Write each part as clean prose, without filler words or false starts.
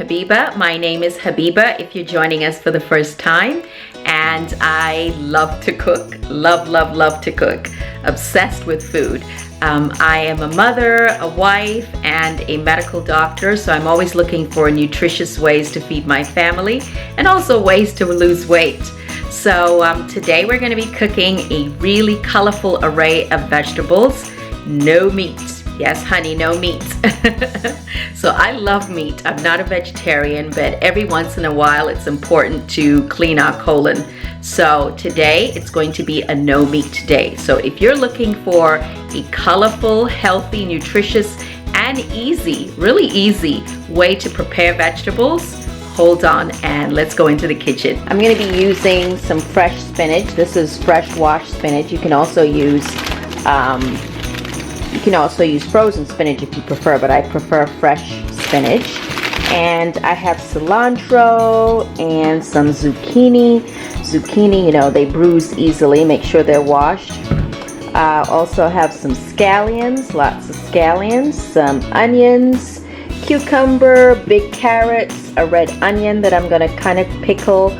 Habiba. My name is Habiba if you're joining us for the first time. And I love to cook, love to cook, obsessed with food. I am a mother, a wife, and a medical doctor, so I'm always looking for nutritious ways to feed my family and also ways to lose weight. So today we're going to be cooking a really colorful array of vegetables. No meat. Yes, honey, no meat. So I love meat. I'm not a vegetarian, but every once in a while it's important to clean our colon. So today it's going to be a no meat day. So if you're looking for a colorful, healthy, nutritious, and easy, really easy way to prepare vegetables, hold on and let's go into the kitchen. I'm going to be using some fresh spinach. This is fresh washed spinach. You can also use frozen spinach if you prefer, but I prefer fresh spinach. And I have cilantro and some zucchini. Zucchini, you know, they bruise easily. Make sure they're washed. Also have some scallions, lots of scallions, some onions, cucumber, big carrots, a red onion that I'm going to kind of pickle,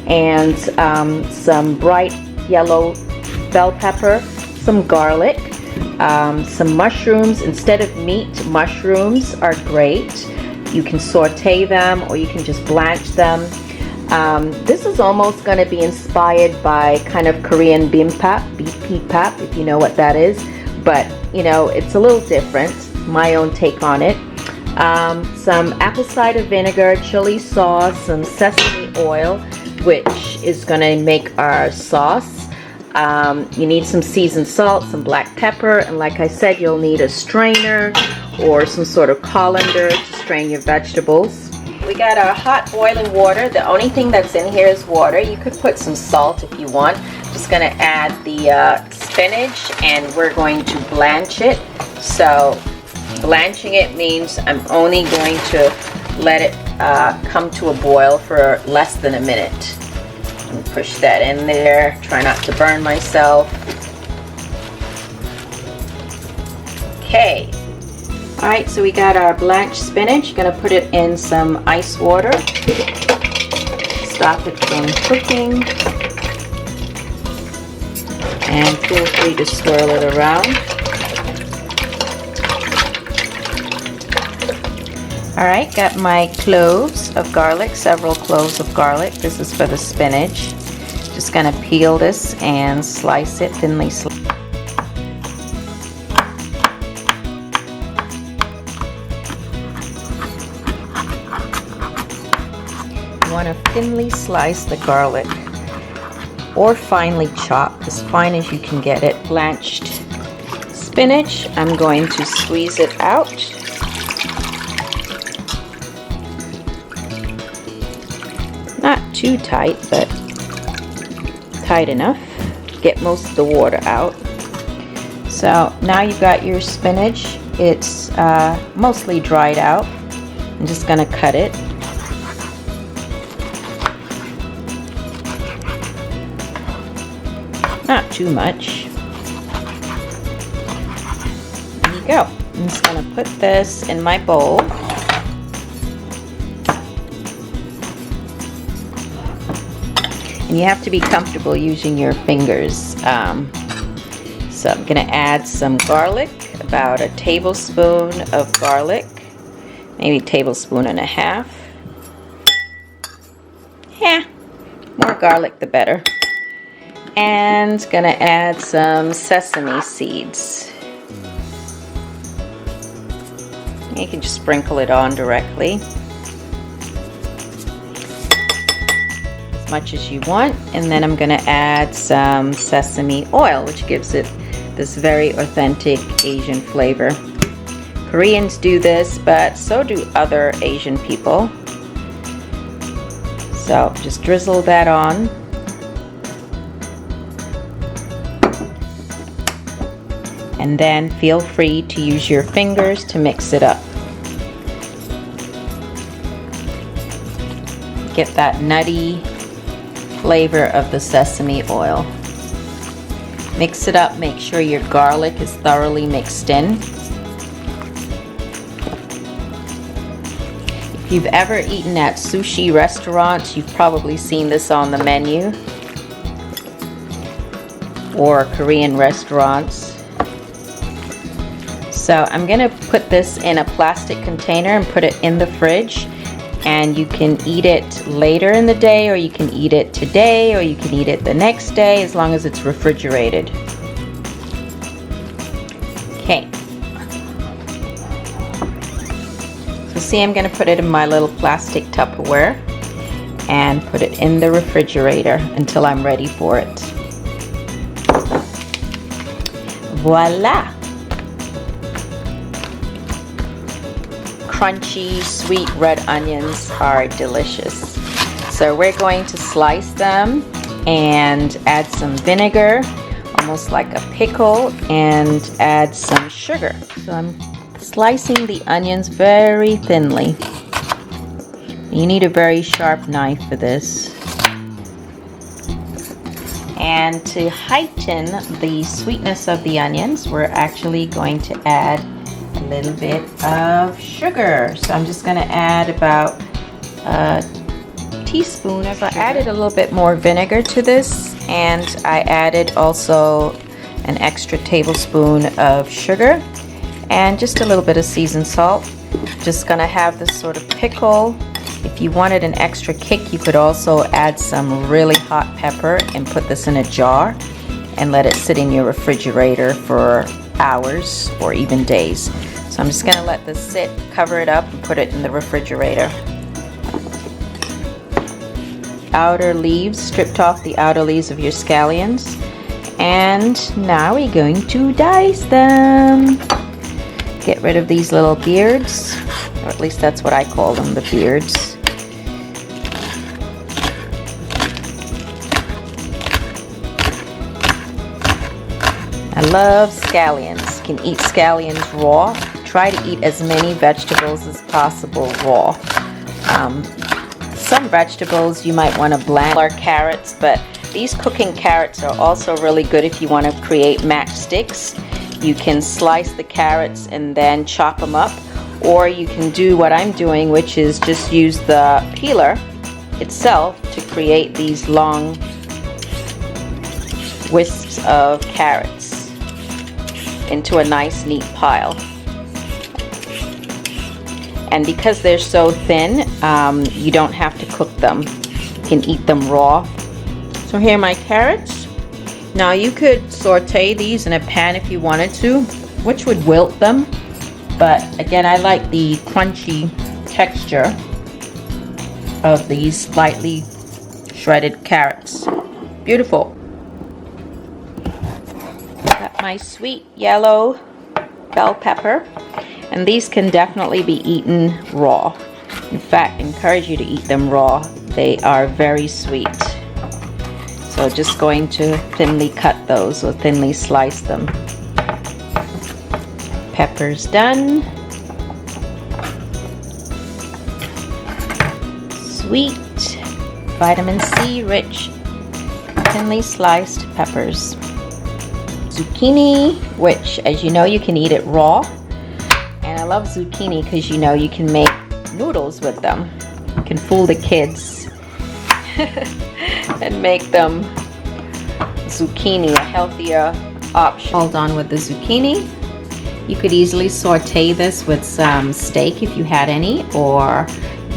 and some bright yellow bell pepper, some garlic, some mushrooms. Instead of meat, mushrooms are great. You can saute them or you can just blanch them. This is almost going to be inspired by kind of Korean bibimbap, if you know what that is. But, you know, it's a little different. My own take on it. Some apple cider vinegar, chili sauce, some sesame oil, which is going to make our sauce. You need some seasoned salt, some black pepper, and like I said, you'll need a strainer or some sort of colander to strain your vegetables. We got our hot boiling water. The only thing that's in here is water. You could put some salt if you want. Just going to add the spinach and we're going to blanch it. So blanching it means I'm only going to let it come to a boil for less than a minute. And push that in there. Try not to burn myself. Okay. Alright, so we got our blanched spinach. Going to put it in some ice water. Stop it from cooking. And feel free to swirl it around. Alright, got my cloves of garlic, several cloves of garlic. This is for the spinach. Just going to peel this and slice it, thinly sliced. You want to thinly slice the garlic or finely chop, as fine as you can get it. Blanched spinach, I'm going to squeeze it out. Not too tight, but tight enough. Get most of the water out. So now you've got your spinach. It's mostly dried out. I'm just going to cut it. Not too much. There you go. I'm just going to put this in my bowl. And you have to be comfortable using your fingers. So I'm going to add some garlic, about a tablespoon of garlic, maybe a tablespoon and a half. Yeah, more garlic the better. And going to add some sesame seeds. You can just sprinkle it on directly. Much as you want, and then I'm going to add some sesame oil, which gives it this very authentic Asian flavor. Koreans do this, but so do other Asian people. So just drizzle that on. And then feel free to use your fingers to mix it up. Get that nutty flavor of the sesame oil. Mix it up, make sure your garlic is thoroughly mixed in. If you've ever eaten at sushi restaurants, you've probably seen this on the menu, or Korean restaurants. So I'm gonna put this in a plastic container and put it in the fridge, and you can eat it later in the day, or you can eat it today, or you can eat it the next day, as long as it's refrigerated. Okay. So see, I'm gonna put it in my little plastic Tupperware and put it in the refrigerator until I'm ready for it. Voila! Crunchy, sweet red onions are delicious. So we're going to slice them and add some vinegar, almost like a pickle, and add some sugar. So I'm slicing the onions very thinly. You need a very sharp knife for this. And to heighten the sweetness of the onions, we're actually going to add a little bit of sugar. So I'm just going to add about a teaspoon of sugar. I added a little bit more vinegar to this, and I added also an extra tablespoon of sugar and just a little bit of seasoned salt. Just going to have this sort of pickle. If you wanted an extra kick, you could also add some really hot pepper and put this in a jar and let it sit in your refrigerator for hours or even days. So I'm just going to let this sit, cover it up, and put it in the refrigerator. Outer leaves, stripped off the outer leaves of your scallions, and now we're going to dice them. Get rid of these little beards, or at least that's what I call them, the beards. I love scallions. You can eat scallions raw. Try to eat as many vegetables as possible raw. Some vegetables you might want to blanch, or carrots, but these cooking carrots are also really good if you want to create matchsticks. You can slice the carrots and then chop them up, or you can do what I'm doing, which is just use the peeler itself to create these long wisps of carrots into a nice neat pile. And because they're so thin, you don't have to cook them. You can eat them raw. So here are my carrots. Now you could saute these in a pan if you wanted to, which would wilt them, but again, I like the crunchy texture of these lightly shredded carrots. Beautiful. Got my sweet yellow bell pepper, and these can definitely be eaten raw. In fact, I encourage you to eat them raw. They are very sweet. So just going to thinly cut those, or thinly slice them. Pepper's done. Sweet, vitamin C rich, thinly sliced peppers. Zucchini, which, as you know, you can eat it raw. And I love zucchini because you know you can make noodles with them. You can fool the kids and make them zucchini, a healthier option. Hold on with the zucchini. You could easily saute this with some steak if you had any, or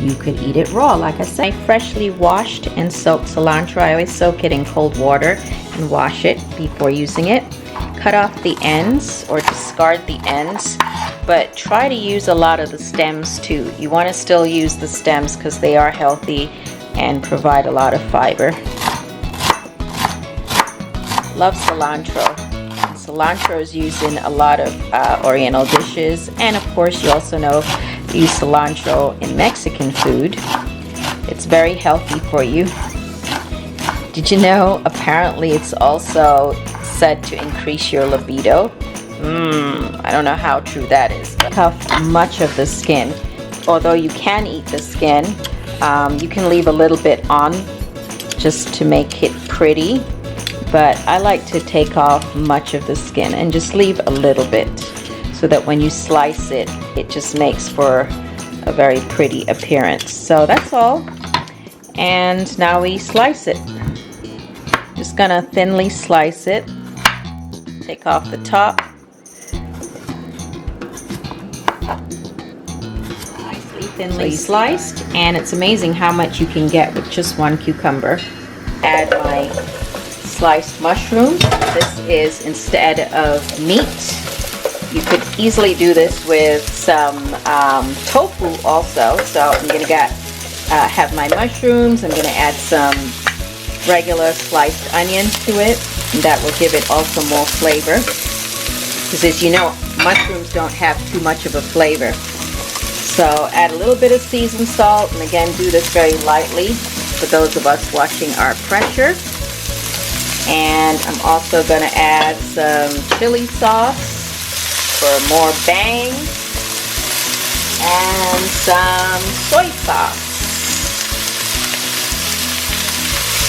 you could eat it raw. Like I say, freshly washed and soaked cilantro. I always soak it in cold water and wash it before using it. Cut off the ends or discard the ends, but try to use a lot of the stems too. You want to still use the stems because they are healthy and provide a lot of fiber. Love cilantro. Cilantro is used in a lot of Oriental dishes, and of course you also know you use cilantro in Mexican food. It's very healthy for you. Did you know apparently it's also said to increase your libido? I don't know how true that is, but tough much of the skin. Although you can eat the skin, you can leave a little bit on just to make it pretty, but I like to take off much of the skin and just leave a little bit so that when you slice it, it just makes for a very pretty appearance. So that's all. And now we slice it. Just gonna thinly slice it. Take off the top. Nicely thinly sliced, and it's amazing how much you can get with just one cucumber. Add my sliced mushrooms. This is instead of meat. You could easily do this with some tofu also. So I'm gonna have my mushrooms. I'm gonna add some regular sliced onions to it, and that will give it also more flavor. Because as you know, mushrooms don't have too much of a flavor. So add a little bit of seasoned salt, and again, do this very lightly for those of us watching our pressure. And I'm also going to add some chili sauce for more bang, and some soy sauce.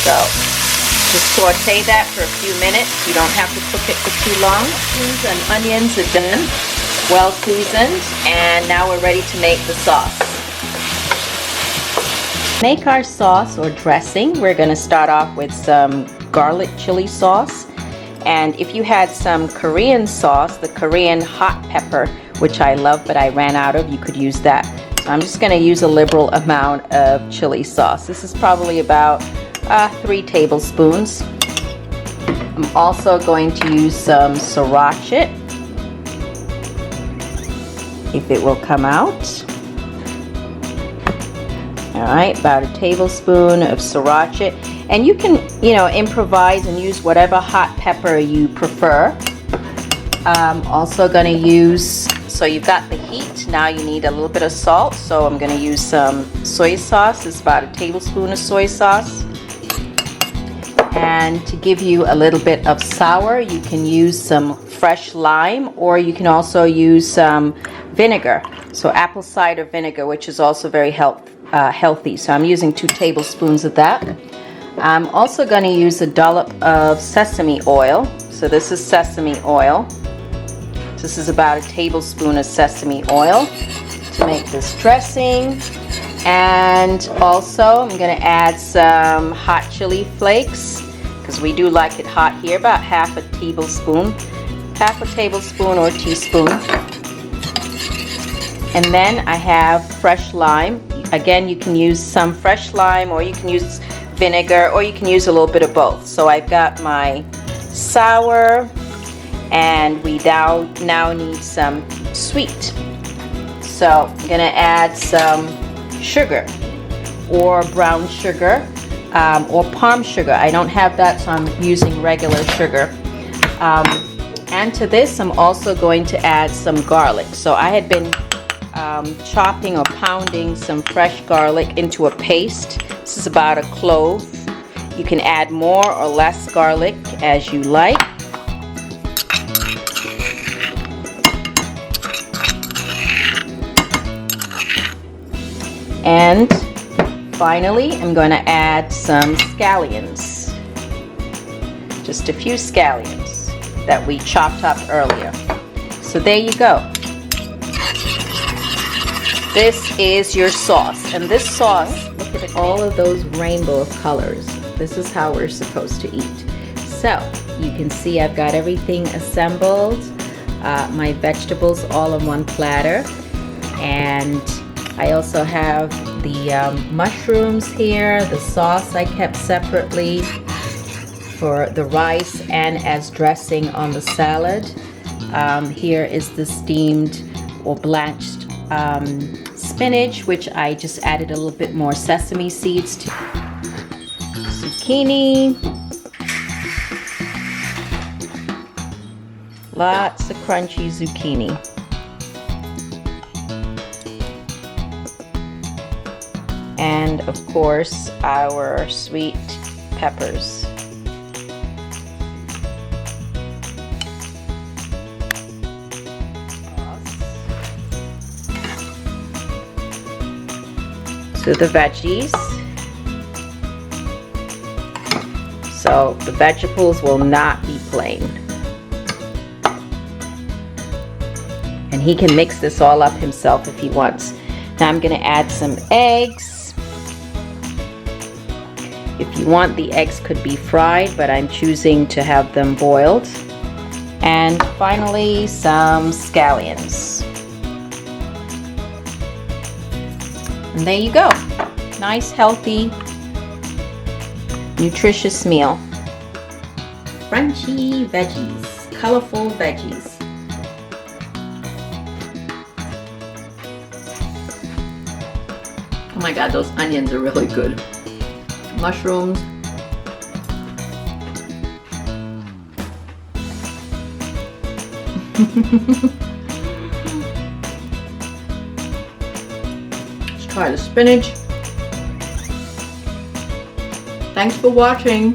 So just saute that for a few minutes. You don't have to cook it for too long. Mushrooms and onions are done, well seasoned, and now we're ready to make the sauce. Make our sauce or dressing. We're going to start off with some garlic chili sauce, and if you had some Korean sauce, the Korean hot pepper, which I love but I ran out of, you could use that. So I'm just going to use a liberal amount of chili sauce. This is probably about 3 tablespoons. I'm also going to use some sriracha, if it will come out. Alright, about a tablespoon of sriracha. And you can, improvise and use whatever hot pepper you prefer. Also going to use, so you've got the heat, now you need a little bit of salt. So I'm going to use some soy sauce. It's about a tablespoon of soy sauce. And to give you a little bit of sour, you can use some fresh lime, or you can also use some vinegar. So apple cider vinegar, which is also very healthy. So I'm using 2 tablespoons of that. I'm also going to use a dollop of sesame oil. So this is sesame oil. This is about a tablespoon of sesame oil to make this dressing. And also I'm going to add some hot chili flakes, because we do like it hot here, about half a tablespoon or teaspoon. And then I have fresh lime. Again, you can use some fresh lime, or you can use vinegar, or you can use a little bit of both. So I've got my sour, and we now need some sweet. So I'm going to add some sugar, or brown sugar, or palm sugar. I don't have that, so I'm using regular sugar. And to this, I'm also going to add some garlic. So I had been chopping or pounding some fresh garlic into a paste. This is about a clove. You can add more or less garlic as you like. And finally, I'm going to add some scallions. Just a few scallions that we chopped up earlier. So there you go. This is your sauce. And this sauce, look at all of those rainbow of colors. This is how we're supposed to eat. So you can see I've got everything assembled. My vegetables all on one platter. And I also have the mushrooms here, the sauce I kept separately for the rice and as dressing on the salad. Here is the steamed or blanched spinach, which I just added a little bit more sesame seeds to. Zucchini. Lots of crunchy zucchini. And of course, our sweet peppers. So the veggies. So the vegetables will not be plain. And he can mix this all up himself if he wants. Now I'm going to add some eggs. If you want, the eggs could be fried, but I'm choosing to have them boiled. And finally, some scallions. And there you go. Nice, healthy, nutritious meal. Crunchy veggies, colorful veggies. Oh my God, those onions are really good. Mushrooms. Let's try the spinach. Thanks for watching.